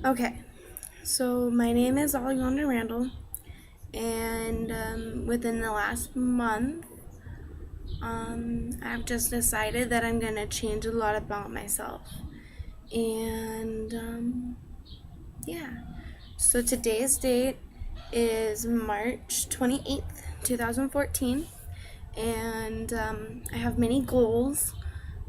Okay, so my name is Aliana Randall, and within the last month, I've just decided that I'm gonna change a lot about myself. And yeah, so today's date is March 28th, 2014, and I have many goals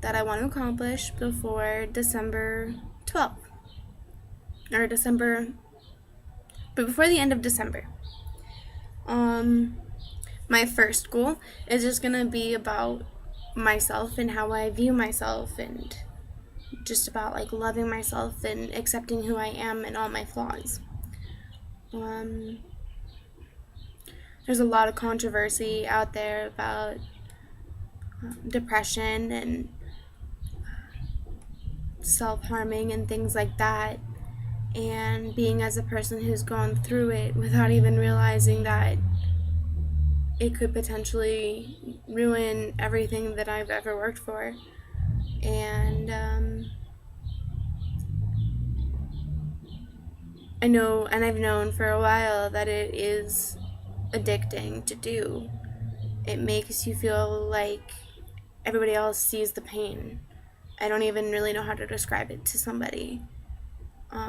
that I want to accomplish before December 12th, or December, but before the end of December. Um, my first goal is just gonna be about myself and how I view myself, and just about like loving myself and accepting who I am and all my flaws. Um, there's a lot of controversy out there about depression and self harming and things like that. And being as a person who's gone through it without even realizing that it could potentially ruin everything that I've ever worked for. And I know, and I've known for a while that it is addicting to do. It makes you feel like everybody else sees the pain. I don't even really know how to describe it to somebody.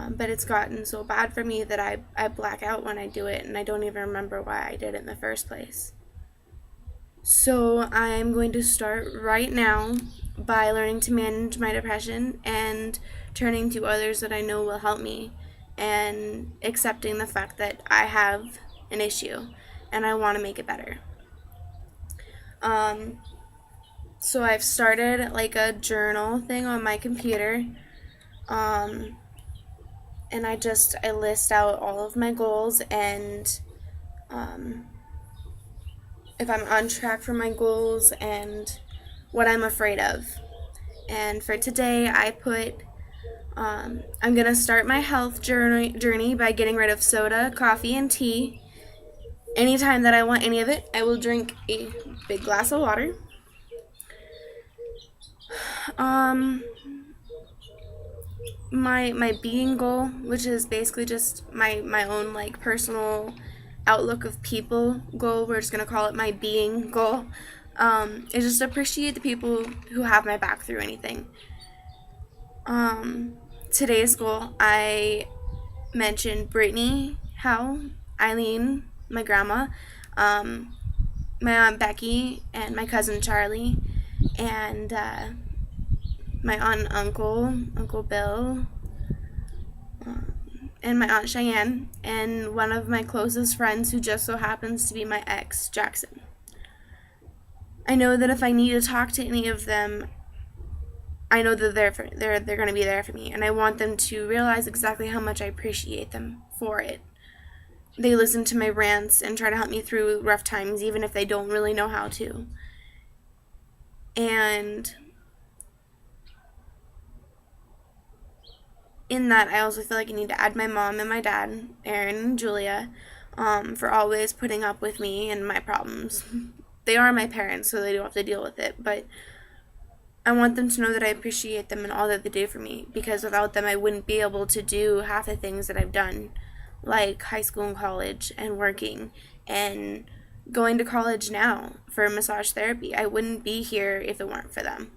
But it's gotten so bad for me that I black out when I do it, and I don't even remember why I did it in the first place. So I'm going to start right now by learning to manage my depression and turning to others that I know will help me, and accepting the fact that I have an issue and I want to make it better. Um, so I've started like a journal thing on my computer, um, and I list out all of my goals and um, if I'm on track for my goals and what I'm afraid of. And for today, I put I'm gonna start my health journey by getting rid of soda, coffee, and tea. Anytime that I want any of it, I will drink a big glass of water. Um, my being goal, which is basically just my own like personal outlook of people goal. We're just gonna call it my being goal. Is just appreciate the people who have my back through anything. Today's goal, I mentioned Brittany, Howe, Eileen, my grandma, um, my aunt Becky, and my cousin Charlie, and my aunt and Uncle Bill, and my aunt Cheyenne, and one of my closest friends who just so happens to be my ex, Jackson. I know that if I need to talk to any of them, I know that they're going to be there for me, and I want them to realize exactly how much I appreciate them for it. They listen to my rants and try to help me through rough times, even if they don't really know how to. And in that, I also feel like I need to add my mom and my dad, Aaron and Julia, for always putting up with me and my problems. They are my parents, so they don't have to deal with it, but I want them to know that I appreciate them and all that they do for me, because without them, I wouldn't be able to do half the things that I've done, like high school and college and working and going to college now for massage therapy. I wouldn't be here if it weren't for them.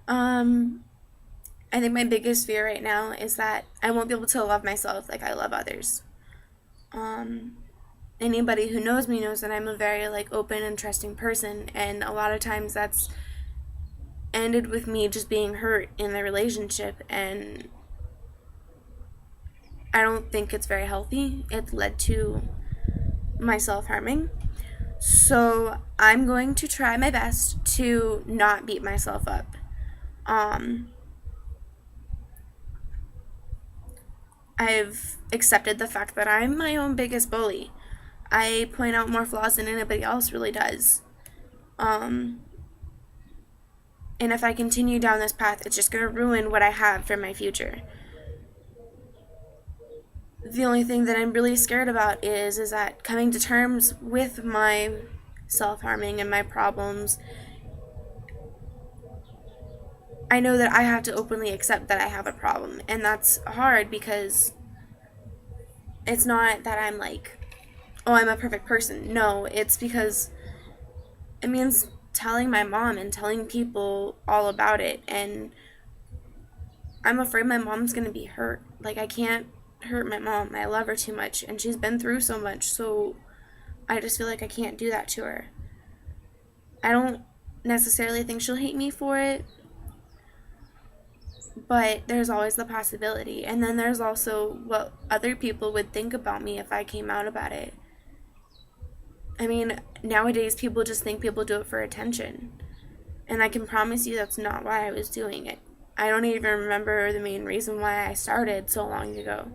Um, I think my biggest fear right now is that I won't be able to love myself like I love others. Um, Anybody who knows me knows that I'm a very like open and trusting person, and a lot of times that's ended with me just being hurt in the relationship, and I don't think it's very healthy. It led to myself harming. So I'm going to try my best to not beat myself up. Um, I've accepted the fact that I'm my own biggest bully. I point out more flaws than anybody else really does. Um, and if I continue down this path, it's just going to ruin what I have for my future. The only thing that I'm really scared about is that coming to terms with my self-harming and my problems, I know that I have to openly accept that I have a problem. And that's hard because it's not that I'm like, oh, I'm a perfect person. No, it's because it means telling my mom and telling people all about it. And I'm afraid my mom's going to be hurt. Like, I can't hurt my mom. I love her too much. And she's been through so much. So I just feel like I can't do that to her. I don't necessarily think she'll hate me for it, but there's always the possibility. And then there's also what other people would think about me if I came out about it. I mean, nowadays people just think people do it for attention. And I can promise you that's not why I was doing it. I don't even remember the main reason why I started so long ago.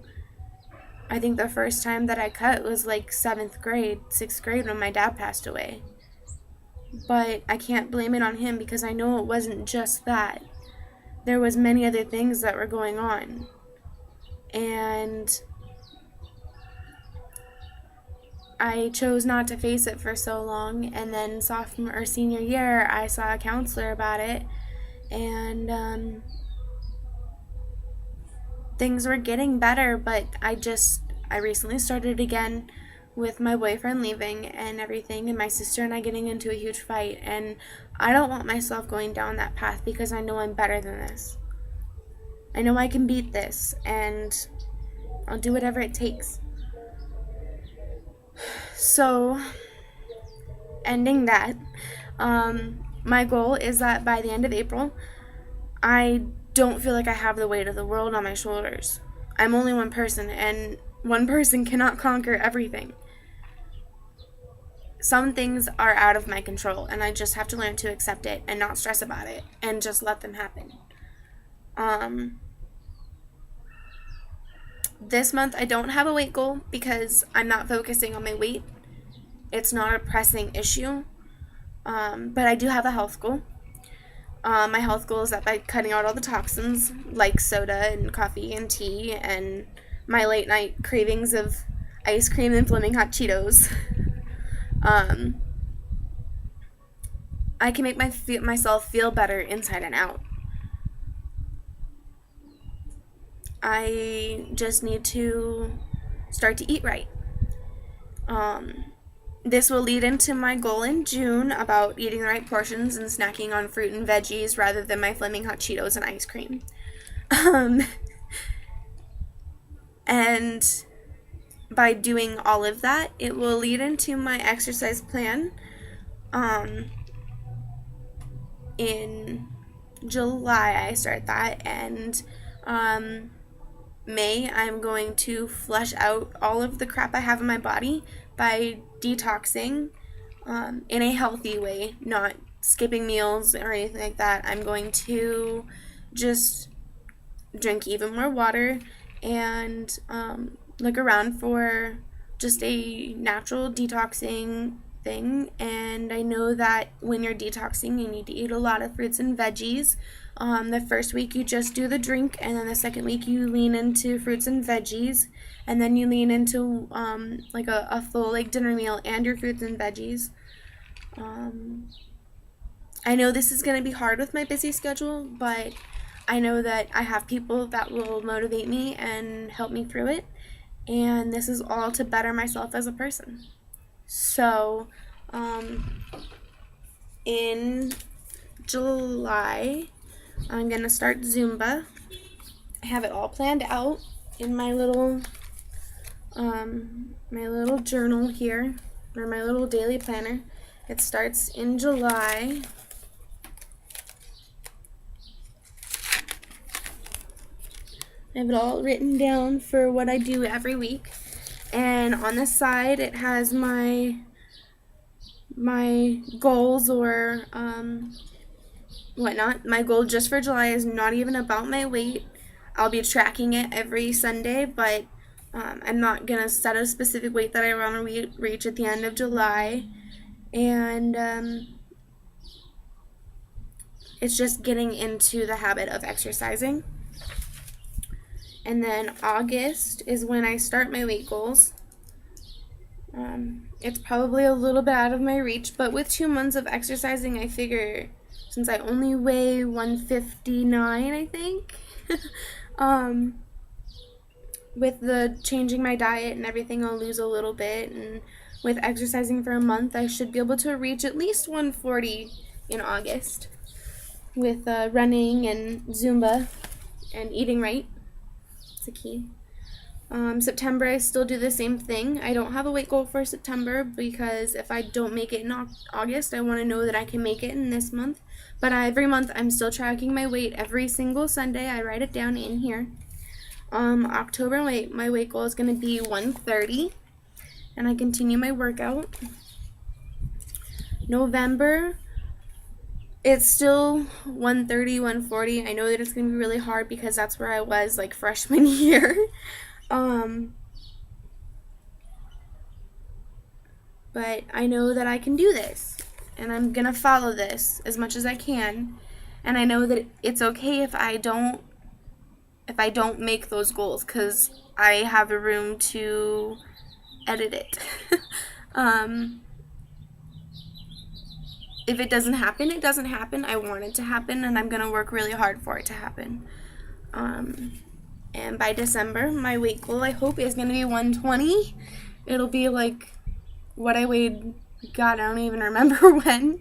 I think the first time that I cut was like 7th grade, 6th grade when my dad passed away. But I can't blame it on him because I know it wasn't just that. There was many other things that were going on. And I chose not to face it for so long, and then sophomore or senior year I saw a counselor about it, and things were getting better, but I recently started again with my boyfriend leaving and everything, and my sister and I getting into a huge fight, and I don't want myself going down that path because I know I'm better than this. I know I can beat this, and I'll do whatever it takes. So, ending that, my goal is that by the end of April, I don't feel like I have the weight of the world on my shoulders. I'm only one person, and one person cannot conquer everything. Some things are out of my control, and I just have to learn to accept it and not stress about it and just let them happen. This month I don't have a weight goal because I'm not focusing on my weight. It's not a pressing issue, but I do have a health goal. My health goal is that by cutting out all the toxins like soda and coffee and tea and my late night cravings of ice cream and flaming hot Cheetos, I can make myself feel better inside and out. I just need to start to eat right. This will lead into my goal in June about eating the right portions and snacking on fruit and veggies rather than my flaming hot Cheetos and ice cream. And by doing all of that, it will lead into my exercise plan. In July, I start that, and May, I'm going to flush out all of the crap I have in my body by detoxing in a healthy way, not skipping meals or anything like that. I'm going to just drink even more water and look around for just a natural detoxing thing. And I know that when you're detoxing, you need to eat a lot of fruits and veggies. The first week you just do the drink, and then the second week you lean into fruits and veggies, and then you lean into like a full like dinner meal and your fruits and veggies. I know this is going to be hard with my busy schedule, but I know that I have people that will motivate me and help me through it, and this is all to better myself as a person. So, in July, I'm going to start Zumba. I have it all planned out in my little journal here, or my little daily planner. It starts in July. I have it all written down for what I do every week. And on the side, it has my goals or whatnot. My goal just for July is not even about my weight. I'll be tracking it every Sunday, but I'm not going to set a specific weight that I want to reach at the end of July. And it's just getting into the habit of exercising. And then August is when I start my weight goals. It's probably a little bit out of my reach, but with 2 months of exercising, I figure since I only weigh 159, I think. um, with the changing my diet and everything, I'll lose a little bit, and with exercising for a month, I should be able to reach at least 140 in August with running and Zumba and eating right. It's a key. September, I still do the same thing. I don't have a weight goal for September because if I don't make it in August, I want to know that I can make it in this month. But every month, I'm still tracking my weight every single Sunday. I write it down in here. October, my weight goal is going to be 130, and I continue my workout. November, it's still 130, 140. I know that it's going to be really hard because that's where I was like freshman year. But I know that I can do this, and I'm gonna follow this as much as I can, and I know that it's okay if I don't make those goals, because I have a room to edit it. If it doesn't happen, it doesn't happen. I want it to happen, and I'm gonna work really hard for it to happen. And by December, my weight goal, I hope, is going to be 120. It'll be like what I weighed, God, I don't even remember when.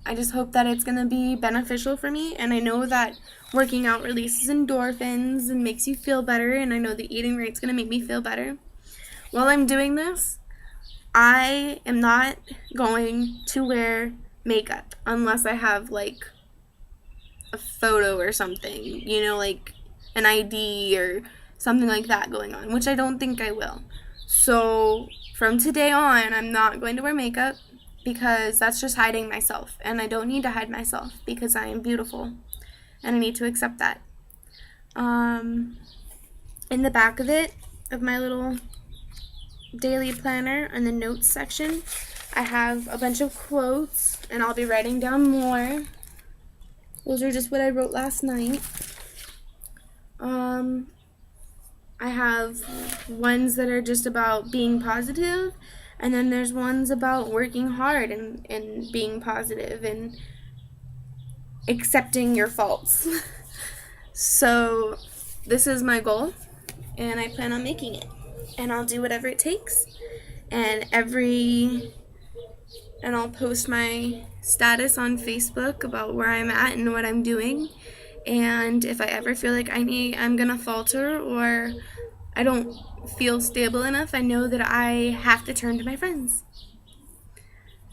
I just hope that it's going to be beneficial for me. And I know that working out releases endorphins and makes you feel better. And I know the eating right's going to make me feel better. While I'm doing this, I am not going to wear makeup unless I have like a photo or something, you know, like an ID or something like that going on, which I don't think I will. So from today on, I'm not going to wear makeup because that's just hiding myself, and I don't need to hide myself because I am beautiful, and I need to accept that. In the back of it, of my little daily planner, in the notes section, I have a bunch of quotes, and I'll be writing down more. Those are just what I wrote last night. I have ones that are just about being positive, and then there's ones about working hard and being positive and accepting your faults. So this is my goal, and I plan on making it. And I'll do whatever it takes. And I'll post my status on Facebook about where I'm at and what I'm doing. And if I ever feel like I'm gonna falter or I don't feel stable enough, I know that I have to turn to my friends.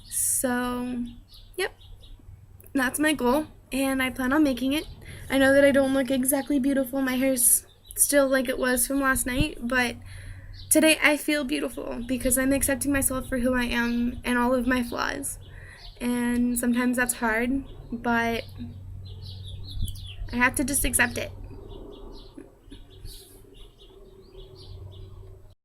So, yep, that's my goal, and I plan on making it. I know that I don't look exactly beautiful. My hair's still like it was from last night, but today I feel beautiful because I'm accepting myself for who I am and all of my flaws. And sometimes that's hard, but I have to just accept it.